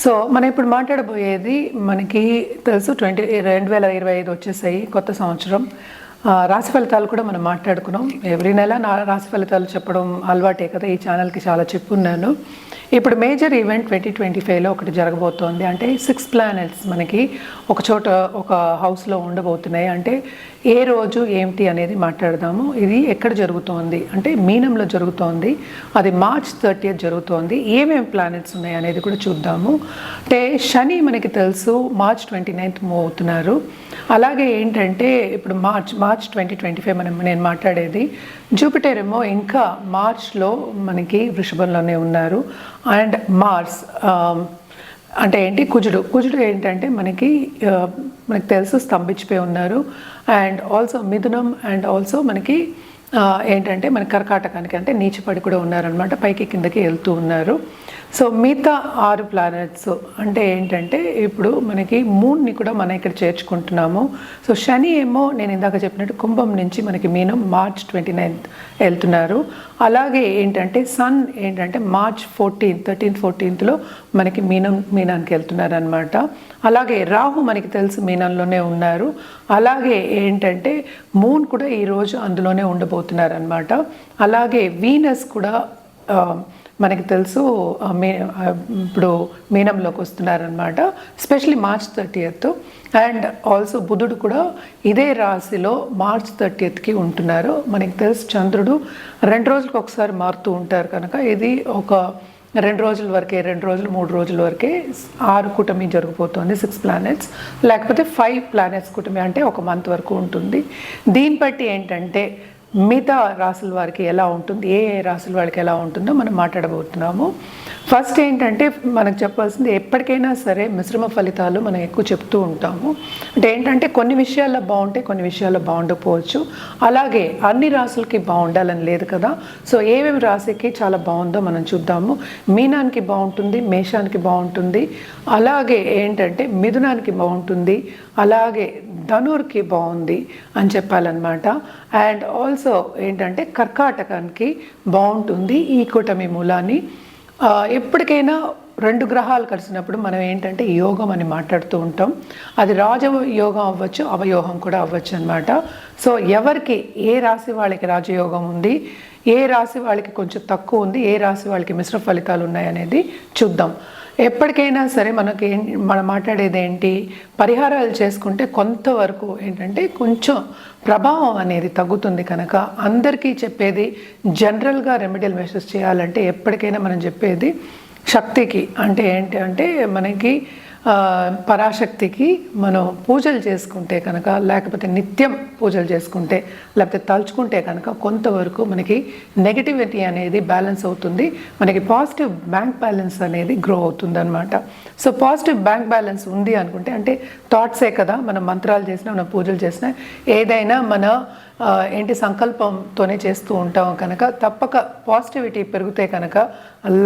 So మనం ఇప్పుడు మాట్లాడబోయేది మనకి తెలుసు 2025 వచ్చేసాయి, కొత్త సంవత్సరం. రాశి ఫలితాలు కూడా మనం మాట్లాడుకున్నాం. ఎవ్రీ నెల నా రాశి ఫలితాలు చెప్పడం అలవాటే కదా, ఈ ఛానల్కి చాలా చెప్పున్నాను. ఇప్పుడు మేజర్ ఈవెంట్ 2025లో ఒకటి జరగబోతోంది. అంటే 6 ప్లానెట్స్ మనకి ఒక చోట ఒక హౌస్లో ఉండబోతున్నాయి. అంటే ఏ రోజు ఏమిటి అనేది మాట్లాడదాము. ఇది ఎక్కడ జరుగుతోంది అంటే మీనంలో జరుగుతోంది. అది March 30th జరుగుతోంది. ఏమేమి ప్లానెట్స్ ఉన్నాయి అనేది కూడా చూద్దాము. అంటే శని మనకి తెలుసు March 29th మూవ్ అవుతున్నారు. అలాగే ఏంటంటే ఇప్పుడు మార్చ్ 2025 నేను మాట్లాడేది. జూపిటర్ ఏమో ఇంకా మార్చ్లో మనకి వృషభంలోనే ఉన్నారు. అండ్ మార్స్ అంటే ఏంటి, కుజుడు ఏంటంటే మనకి తెలుసు స్తంభించిపోయి ఉన్నారు. And also Mithunam and also మనకి ఏంటంటే మన కర్కాటకానికి అంటే నీచపడి కూడా ఉన్నారనమాట, పైకి కిందకి వెళ్తూ ఉన్నారు. సో మిగతా 6 ప్లానెట్స్ అంటే ఏంటంటే ఇప్పుడు మనకి మూన్ని కూడా మనం ఇక్కడ చేర్చుకుంటున్నాము. సో శని ఏమో నేను ఇందాక చెప్పినట్టు కుంభం నుంచి మనకి మీనం March 29th వెళ్తున్నారు. అలాగే ఏంటంటే సన్ ఏంటంటే March 13th మనకి మీనానికి వెళ్తున్నారు అనమాట. అలాగే రాహు మనకి తెలుసు మీనంలోనే ఉన్నారు. అలాగే ఏంటంటే మూన్ కూడా ఈరోజు అందులోనే ఉండబోతున్నారు అనమాట. అలాగే వీనస్ కూడా మనకి తెలుసు ఇప్పుడు మీనంలోకి వస్తున్నారనమాట, especially March 30th. And also బుధుడు కూడా ఇదే రాశిలో March 30th ఉంటున్నారు. మనకి తెలుసు చంద్రుడు 2 రోజులకు ఒకసారి మారుతూ ఉంటారు కనుక ఇది ఒక 2 రోజుల వరకే, 2 రోజులు 3 రోజుల వరకే 6 కూటమి జరిగిపోతుంది, 6 ప్లానెట్స్. లేకపోతే 5 ప్లానెట్స్ కూటమి అంటే ఒక మంత్ వరకు ఉంటుంది. దీన్ని బట్టి ఏంటంటే మిగతా రాసుల వారికి ఎలా ఉంటుంది, ఏ రాసుల వాళ్ళకి ఎలా ఉంటుందో మనం మాట్లాడబోతున్నాము. ఫస్ట్ ఏంటంటే మనకు చెప్పాల్సింది, ఎప్పటికైనా సరే మిశ్రమ ఫలితాలు మనం ఎక్కువ చెప్తూ ఉంటాము. అంటే ఏంటంటే కొన్ని విషయాల్లో బాగుంటాయి, కొన్ని విషయాల్లో బాగుండకపోవచ్చు. అలాగే అన్ని రాసులకి బాగుండాలని లేదు కదా. సో ఏమేమి రాశికి చాలా బాగుందో మనం చూద్దాము. మీనానికి బాగుంటుంది, మేషానికి బాగుంటుంది, అలాగే ఏంటంటే మిథునానికి బాగుంటుంది, అలాగే ధనుర్కి బాగుంది అని చెప్పాలన్నమాట. అండ్ ఆల్సో ఏంటంటే కర్కాటకానికి బాగుంటుంది ఈ కూటమి మూలాన్ని. ఎప్పటికైనా 2 గ్రహాలు కలిసినప్పుడు మనం ఏంటంటే యోగం అని మాట్లాడుతూ ఉంటాం. అది రాజయోగం అవ్వచ్చు, అవయోగం కూడా అవ్వచ్చు అనమాట. సో ఎవరికి ఏ రాశి వాళ్ళకి రాజయోగం ఉంది, ఏ రాశి వాళ్ళకి కొంచెం తక్కువ ఉంది, ఏ రాశి వాళ్ళకి మిశ్రమ ఫలితాలు ఉన్నాయనేది చూద్దాం. ఎప్పటికైనా సరే మనం మాట్లాడేది ఏంటి, పరిహారాలు చేసుకుంటే కొంతవరకు ఏంటంటే కొంచెం ప్రభావం అనేది తగ్గుతుంది కనుక అందరికీ చెప్పేది జనరల్గా రెమెడియల్ మెషర్స్ చేయాలంటే ఎప్పటికైనా మనం చెప్పేది శక్తికి, అంటే ఏంటి అంటే మనకి పరాశక్తికి మనం పూజలు చేసుకుంటే కనుక, లేకపోతే నిత్యం పూజలు చేసుకుంటే, లేకపోతే తలుచుకుంటే కనుక కొంతవరకు మనకి నెగిటివిటీ అనేది బ్యాలెన్స్ అవుతుంది, మనకి పాజిటివ్ బ్యాంక్ బ్యాలెన్స్ అనేది గ్రో అవుతుంది అనమాట. సో పాజిటివ్ బ్యాంక్ బ్యాలెన్స్ ఉంది అనుకుంటే, అంటే థాట్సే కదా, మనం మంత్రాలు చేసినా మనం పూజలు చేసినా ఏదైనా మన సంకల్పంతోనే చేస్తూ ఉంటాం కనుక తప్పక పాజిటివిటీ పెరిగితే కనుక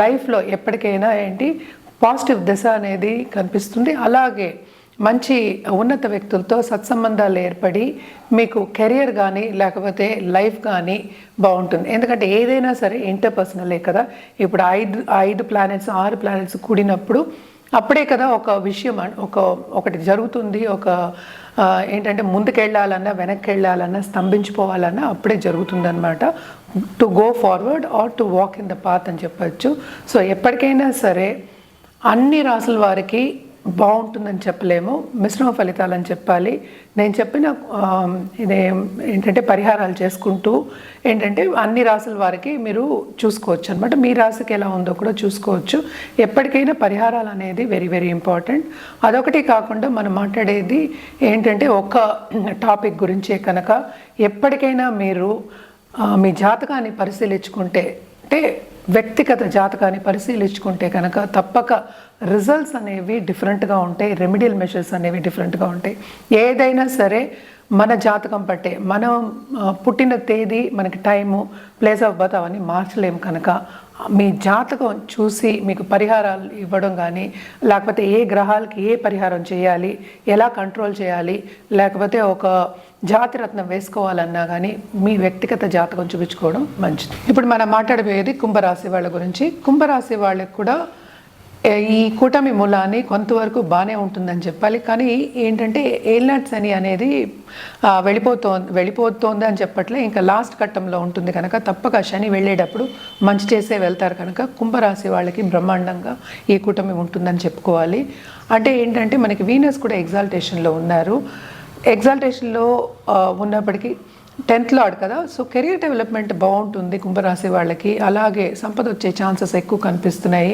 లైఫ్లో ఎప్పటికైనా పాజిటివ్ దశ అనేది కనిపిస్తుంది. అలాగే మంచి ఉన్నత వ్యక్తులతో సత్సంబంధాలు ఏర్పడి మీకు కెరియర్ కానీ లేకపోతే లైఫ్ కానీ బాగుంటుంది. ఎందుకంటే ఏదైనా సరే ఇంటర్పర్సనలే కదా. ఇప్పుడు 5 ప్లానెట్స్ 6 ప్లానెట్స్ కూడినప్పుడు అప్పుడే కదా ఒక విషయం ఒకటి జరుగుతుంది. ఏంటంటే ముందుకెళ్ళాలన్నా వెనక్కి వెళ్ళాలన్నా స్తంభించిపోవాలన్నా అప్పుడే జరుగుతుందన్నమాట. To go forward are to walk in the path అని చెప్పచ్చు. సో ఎప్పటికైనా సరే అన్ని రాసుల వారికి బాగుంటుందని చెప్పలేము, మిశ్రమ ఫలితాలని చెప్పాలి. నేను చెప్పిన ఇదే ఏంటంటే పరిహారాలు చేసుకుంటూ ఏంటంటే అన్ని రాసుల వారికి మీరు చూసుకోవచ్చు అనమాట. మీ రాశికి ఎలా ఉందో కూడా చూసుకోవచ్చు. ఎప్పటికైనా పరిహారాలు అనేది వెరీ వెరీ ఇంపార్టెంట్. అదొకటి కాకుండా మనం మాట్లాడేది ఏంటంటే ఒక టాపిక్ గురించే కనుక ఎప్పటికైనా మీరు మీ జాతకాన్ని పరిశీలించుకుంటే, అంటే వ్యక్తిగత జాతకాన్ని పరిశీలించుకుంటే కనుక తప్పక రిజల్ట్స్ అనేవి డిఫరెంట్గా ఉంటాయి, రెమెడియల్ మెషర్స్ అనేవి డిఫరెంట్గా ఉంటాయి. ఏదైనా సరే మన జాతకం పట్టే, మనం పుట్టిన తేదీ, మనకి టైము, ప్లేస్ ఆఫ్ బర్త్ అవన్నీ మార్చలేము కనుక మీ జాతకం చూసి మీకు పరిహారాలు ఇవ్వడం కానీ, లేకపోతే ఏ గ్రహాలకి ఏ పరిహారం చేయాలి, ఎలా కంట్రోల్ చేయాలి, లేకపోతే ఒక జాతిరత్నం వేసుకోవాలన్నా కానీ మీ వ్యక్తిగత జాతకం చూపించుకోవడం మంచిది. ఇప్పుడు మనం మాట్లాడబోయేది కుంభరాశి వాళ్ళ గురించి. కుంభరాశి వాళ్ళకి కూడా ఈ కూటమి మూలాన్ని కొంతవరకు బాగానే ఉంటుందని చెప్పాలి. కానీ ఏంటంటే ఏల్నాటి శని అనేది వెళ్ళిపోతోంది అని చెప్పట్లే, ఇంకా లాస్ట్ ఘట్టంలో ఉంటుంది కనుక తప్పక శని వెళ్ళేటప్పుడు మంచి చేసే వెళ్తారు కనుక కుంభరాశి వాళ్ళకి బ్రహ్మాండంగా ఈ కూటమి ఉంటుందని చెప్పుకోవాలి. అంటే ఏంటంటే మనకి వీనస్ కూడా ఎగ్జాల్టేషన్లో ఉన్నారు. ఎగ్జాల్టేషన్లో ఉన్నప్పటికీ 10th లార్డ్ కదా, సో కెరీర్ డెవలప్మెంట్ బాగుంటుంది కుంభరాశి వాళ్ళకి. అలాగే సంపద వచ్చే ఛాన్సెస్ ఎక్కువ కనిపిస్తున్నాయి.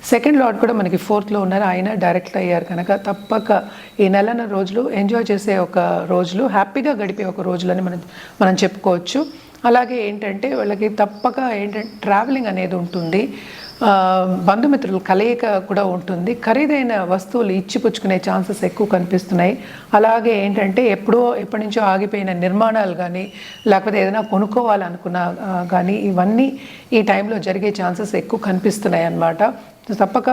2nd లార్డ్ కూడా మనకి 4th లో ఉన్నారు, ఆయన డైరెక్ట్ అయ్యారు కనుక తప్పక ఈ నెలన్న రోజులు ఎంజాయ్ చేసే ఒక రోజులు, హ్యాపీగా గడిపే ఒక రోజులని మనం చెప్పుకోవచ్చు. అలాగే ఏంటంటే వాళ్ళకి తప్పక ఏంటంటే ట్రావెలింగ్ అనేది ఉంటుంది, బంధుమిత్రులు కలయిక కూడా ఉంటుంది, ఖరీదైన వస్తువులు ఇచ్చిపుచ్చుకునే ఛాన్సెస్ ఎక్కువ కనిపిస్తున్నాయి. అలాగే ఏంటంటే ఎప్పటి నుంచో ఆగిపోయిన నిర్మాణాలు కానీ లేకపోతే ఏదైనా కొనుక్కోవాలనుకున్నా కానీ ఇవన్నీ ఈ టైంలో జరిగే ఛాన్సెస్ ఎక్కువ కనిపిస్తున్నాయి అన్నమాట. తప్పక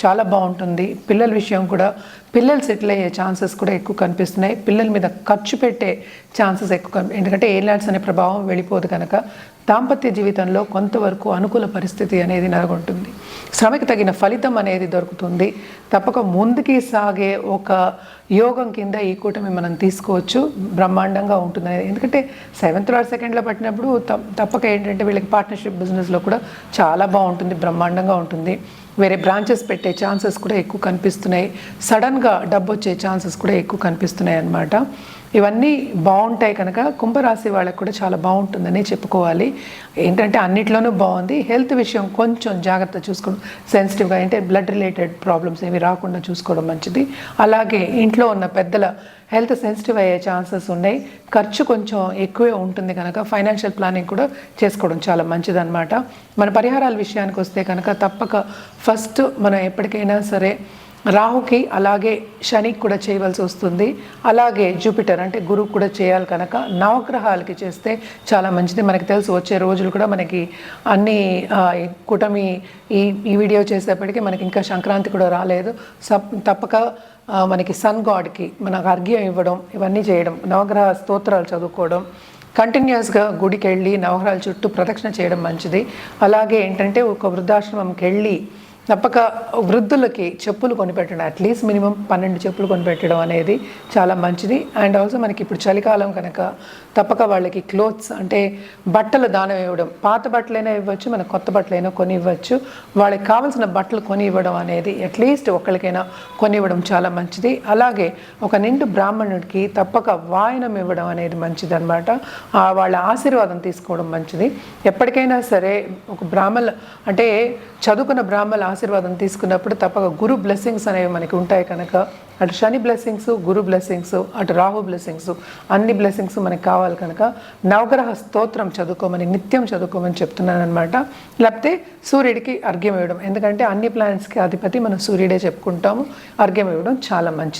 చాలా బాగుంటుంది. పిల్లల విషయం కూడా పిల్లలు సెటిల్ అయ్యే ఛాన్సెస్ కూడా ఎక్కువ కనిపిస్తున్నాయి. పిల్లల మీద ఖర్చు పెట్టే ఛాన్సెస్ ఎక్కువ, ఎందుకంటే ఏలాడ్స్ అనే ప్రభావం వెళ్ళిపోదు కనుక దాంపత్య జీవితంలో కొంతవరకు అనుకూల పరిస్థితి అనేది నెలకొంటుంది. శ్రమకి తగిన ఫలితం అనేది దొరుకుతుంది. తప్పక ముందుకి సాగే ఒక యోగం కింద ఈ కూటమి మనం తీసుకోవచ్చు. బ్రహ్మాండంగా ఉంటుంది అనేది, ఎందుకంటే 7th లార్డ్ 2nd పట్టినప్పుడు తప్పక ఏంటంటే వీళ్ళకి పార్ట్నర్షిప్ బిజినెస్లో కూడా చాలా బాగుంటుంది, బ్రహ్మాండంగా ఉంటుంది. వేరే బ్రాంచెస్ పెట్టే ఛాన్సెస్ కూడా ఎక్కువ కనిపిస్తున్నాయి. సడన్గా డబ్బు వచ్చే ఛాన్సెస్ కూడా ఎక్కువ కనిపిస్తున్నాయి అన్నమాట. ఇవన్నీ బాగుంటాయి కనుక కుంభరాశి వాళ్ళకి కూడా చాలా బాగుంటుందని చెప్పుకోవాలి. ఏంటంటే అన్నిట్లోనూ బాగుంది. హెల్త్ విషయం కొంచెం జాగ్రత్త చూసుకోవడం, సెన్సిటివ్గా అంటే బ్లడ్ రిలేటెడ్ ప్రాబ్లమ్స్ ఏవి రాకుండా చూసుకోవడం మంచిది. అలాగే ఇంట్లో ఉన్న పెద్దల హెల్త్ సెన్సిటివ్ అయ్యే ఛాన్సెస్ ఉన్నాయి. ఖర్చు కొంచెం ఎక్కువే ఉంటుంది కనుక ఫైనాన్షియల్ ప్లానింగ్ కూడా చేసుకోవడం చాలా మంచిదన్నమాట. మన పరిహారాల విషయానికి వస్తే కనుక తప్పక ఫస్ట్ మనం ఎప్పటికైనా సరే రాహుకి అలాగే శనికి కూడా చేయవలసి వస్తుంది. అలాగే జూపిటర్ అంటే గురువు కూడా చేయాలి కనుక నవగ్రహాలకి చేస్తే చాలా మంచిది. మనకి తెలుసు వచ్చే రోజులు కూడా మనకి అన్ని కూటమి ఈ వీడియో చేసేప్పటికీ మనకి ఇంకా సంక్రాంతి కూడా రాలేదు. తప్పక మనకి సన్ గాడ్కి మనకు అర్ఘ్యం ఇవ్వడం, ఇవన్నీ చేయడం, నవగ్రహ స్తోత్రాలు చదువుకోవడం, కంటిన్యూస్గా గుడికి వెళ్ళి నవగ్రహాల చుట్టూ ప్రదక్షిణ చేయడం మంచిది. అలాగే ఏంటంటే ఒక వృద్ధాశ్రమంకి వెళ్ళి తప్పక వృద్ధులకి చెప్పులు కొనిపెట్టడం, అట్లీస్ట్ మినిమం 12 చెప్పులు కొనిపెట్టడం అనేది చాలా మంచిది. అండ్ ఆల్సో మనకి ఇప్పుడు చలికాలం కనుక తప్పక వాళ్ళకి క్లోత్స్ అంటే బట్టలు దానం ఇవ్వడం, పాత బట్టలైనా ఇవ్వచ్చు, మనకు కొత్త బట్టలైనా కొని ఇవ్వచ్చు. వాళ్ళకి కావాల్సిన బట్టలు కొని ఇవ్వడం అనేది అట్లీస్ట్ ఒకరికైనా కొని ఇవ్వడం చాలా మంచిది. అలాగే ఒక నిండు బ్రాహ్మణుడికి తప్పక వాయనం ఇవ్వడం అనేది మంచిది అనమాట. వాళ్ళ ఆశీర్వాదం తీసుకోవడం మంచిది. ఎప్పటికైనా సరే ఒక బ్రాహ్మణ అంటే చదువుకున్న బ్రాహ్మణ ఆశీర్వాదం తీసుకున్నప్పుడు తప్పక గురు బ్లెస్సింగ్స్ అనేవి మనకి ఉంటాయి కనుక అటు శని బ్లెస్సింగ్స్, గురు బ్లెస్సింగ్స్, అటు రాహు బ్లెస్సింగ్స్, అన్ని బ్లెస్సింగ్స్ మనకి కావాలి కనుక నవగ్రహ స్తోత్రం చదువుకోమని నిత్యం చదువుకోమని చెప్తున్నాను అనమాట. లేకపోతే సూర్యుడికి అర్ఘ్యం ఇవ్వడం, ఎందుకంటే అన్ని ప్లానెట్స్కి అధిపతి మనం సూర్యుడే చెప్పుకుంటాము. అర్ఘ్యం ఇవ్వడం చాలా మంచిది.